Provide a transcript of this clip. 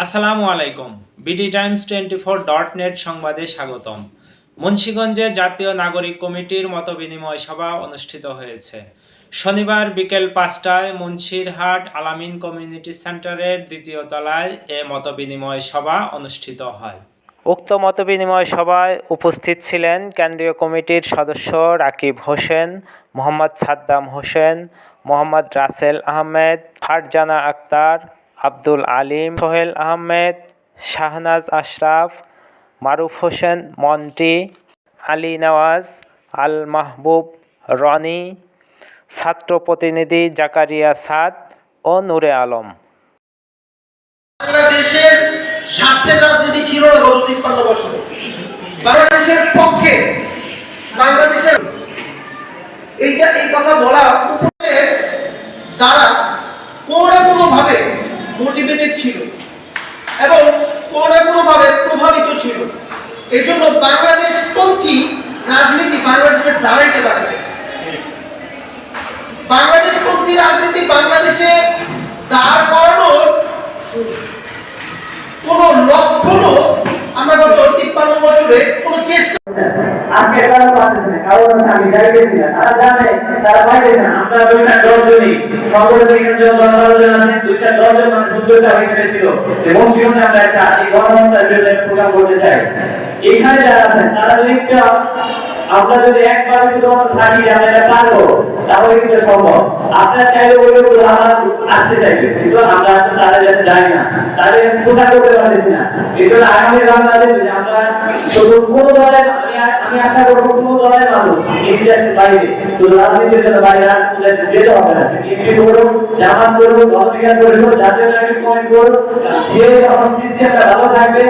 আসসালামু আলাইকুম। BD Times 24.net সংবাদে স্বাগতম। মুন্সিগঞ্জে জাতীয় নাগরিক কমিটির মতবিনিময় সভা অনুষ্ঠিত হয়েছে। শনিবার বিকেল 5টায় মুন্সিরহাট আলামিন কমিউনিটি সেন্টারের দ্বিতীয় তলায় এ মতবিনিময় সভা অনুষ্ঠিত হয়। উক্ত মতবিনিময় সভায় উপস্থিত ছিলেন কেন্দ্রীয় কমিটির সদস্য রাকিব হোসেন, মোহাম্মদ সাদ্দাম হোসেন, মোহাম্মদ রাসেল আহমেদ, ফারজানা আক্তার, আব্দুল আলিম, সোহেল আহমেদ, শাহনাজ আশরাফ, মারুফ হোসেন মন্টি, আলী নওয়াজ, আল মাহবুব রনি, ছাত্র প্রতিনিধি জাকারিয়া সাদ ও নূরে আলম। বাংলাদেশের স্বার্থের রাজনীতি ছিল না গত 53 বছরে। বাংলাদেশের পক্ষে বাংলাদেশের এই কথা বলা দ্বারা কোনো ভাবে মোটিভেটেড ছিল এবং কোনো ভাবে প্রভাবিত ছিল। এই জন্য বাংলাদেশ পন্থী রাজনীতি বাংলাদেশের দাঁড়াইতে পারবে। বাংলাদেশ পন্থী রাজনীতি বাংলাদেশে দাঁড় করানোর কোন লক্ষণও আমরা গত 53 বছরে কোন চেষ্টা আজকে তারা পাচ্ছে না, কারণ আমি যাইতেছি না, তারা জানে তারা পাইছে না। আমরা 210 জনই সংগঠনের জন্য 12 জন আছেন, 210 জন মানে 70টা হিসেবে ছিল যে মুন্সিগঞ্জে আমরা একটা এই গণহত্যার বিরুদ্ধে প্রোগ্রাম করতে চাই। এখানে যারা আছেন তারা যদি আমরা যদি একবার শুধুমাত্র থাকি যে আমরা এটা পারবো তাহলে কিন্তু সম্ভব। আপনারা চাইলে ওই লোকগুলো আমার আসতে চাইবে, কিন্তু আমরা তারা যাতে যাই না, তাদের প্রচার করতে পারতেছি না। এই জন্য আগামী বাংলাদেশে আমরা শুধু কোনো দলের আমি আশা করবো কোনো দলের মানুষ ইন্ডিয়ার বাইরে শুধু রাজনীতির জন্য বাইরে যেতে হবে না। এমপি করুক, জামাত করুক, গণবিজ্ঞান করুক, জাতীয় নাগরিক কমিটি করুক, সে যখন সিস্টেমটা ভালো থাকবে